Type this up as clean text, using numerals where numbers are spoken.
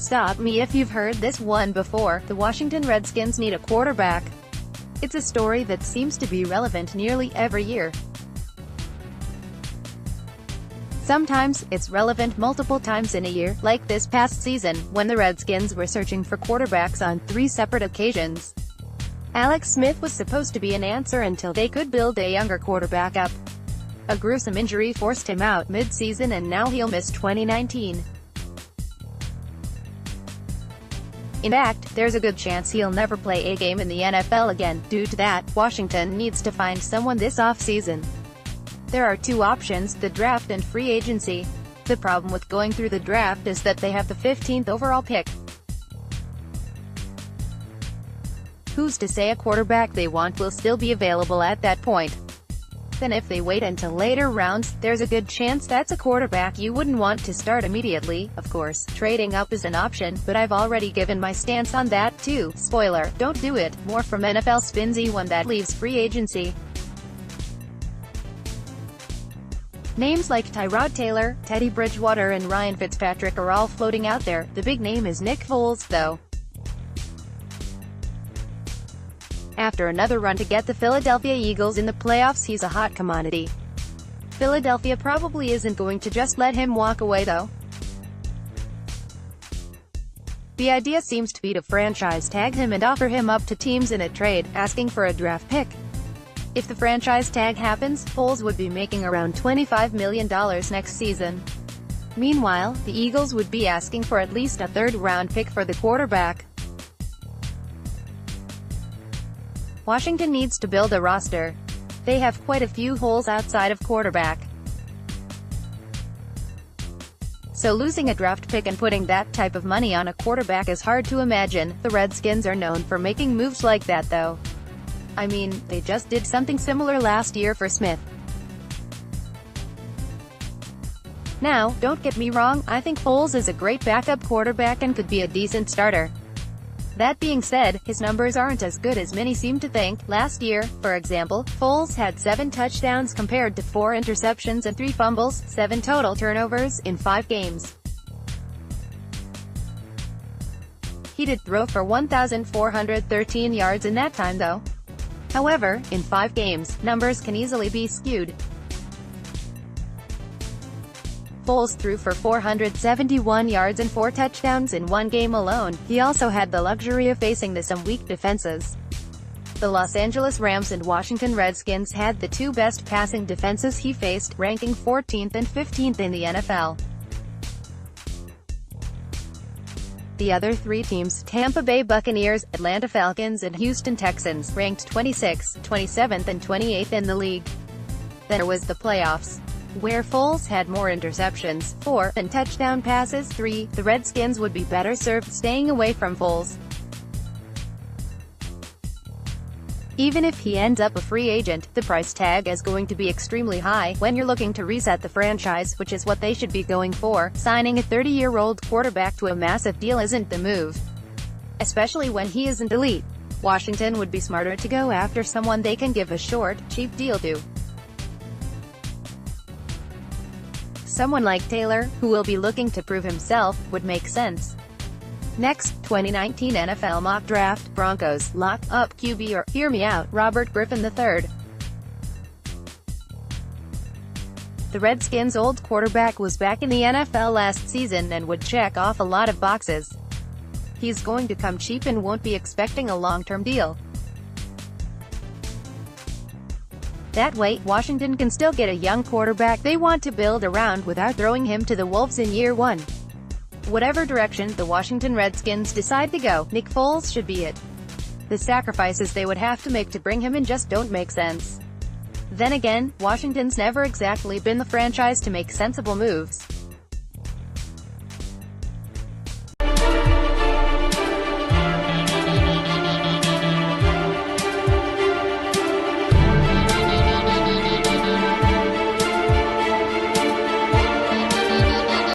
Stop me if you've heard this one before. The Washington Redskins need a quarterback. It's a story that seems to be relevant nearly every year. Sometimes, it's relevant multiple times in a year, like this past season, when the Redskins were searching for quarterbacks on 3 separate occasions. Alex Smith was supposed to be an answer until they could build a younger quarterback up. A gruesome injury forced him out mid-season and now he'll miss 2019. In fact, there's a good chance he'll never play a game in the NFL again. Due to that, Washington needs to find someone this offseason. There are 2 options, the draft and free agency. The problem with going through the draft is that they have the 15th overall pick. Who's to say a quarterback they want will still be available at that point? Then if they wait until later rounds, there's a good chance that's a quarterback you wouldn't want to start immediately. Of course, trading up is an option, but I've already given my stance on that too. Spoiler, don't do it. More from NFL Spinzy when that leaves free agency. Names like Tyrod Taylor, Teddy Bridgewater and Ryan Fitzpatrick are all floating out there. The big name is Nick Foles, though. After another run to get the Philadelphia Eagles in the playoffs, he's a hot commodity. Philadelphia probably isn't going to just let him walk away though. The idea seems to be to franchise tag him and offer him up to teams in a trade, asking for a draft pick. If the franchise tag happens, Foles would be making around $25 million next season. Meanwhile, the Eagles would be asking for at least a 3rd-round pick for the quarterback. Washington needs to build a roster. They have quite a few holes outside of quarterback. So losing a draft pick and putting that type of money on a quarterback is hard to imagine. The Redskins are known for making moves like that though. I mean, they just did something similar last year for Smith. Now, don't get me wrong, I think Foles is a great backup quarterback and could be a decent starter. That being said, his numbers aren't as good as many seem to think. Last year, for example, Foles had 7 touchdowns compared to 4 interceptions and 3 fumbles, 7 total turnovers, in 5 games. He did throw for 1,413 yards in that time though. However, in 5 games, numbers can easily be skewed. Foles threw for 471 yards and 4 touchdowns in 1 game alone. He also had the luxury of facing some weak defenses. The Los Angeles Rams and Washington Redskins had the 2 best passing defenses he faced, ranking 14th and 15th in the NFL. The other 3 teams, Tampa Bay Buccaneers, Atlanta Falcons and Houston Texans, ranked 26th, 27th and 28th in the league. Then there was the playoffs, where Foles had more interceptions, 4, and touchdown passes, 3. The Redskins would be better served staying away from Foles. Even if he ends up a free agent, the price tag is going to be extremely high. When you're looking to reset the franchise, which is what they should be going for, signing a 30-year-old quarterback to a massive deal isn't the move. Especially when he isn't elite. Washington would be smarter to go after someone they can give a short, cheap deal to. Someone like Taylor, who will be looking to prove himself, would make sense. Next, 2019 NFL mock draft, Broncos, lock up QB or, hear me out, Robert Griffin III. The Redskins' old quarterback was back in the NFL last season and would check off a lot of boxes. He's going to come cheap and won't be expecting a long-term deal. That way, Washington can still get a young quarterback they want to build around without throwing him to the wolves in year 1. Whatever direction the Washington Redskins decide to go, Nick Foles should be it. The sacrifices they would have to make to bring him in just don't make sense. Then again, Washington's never exactly been the franchise to make sensible moves.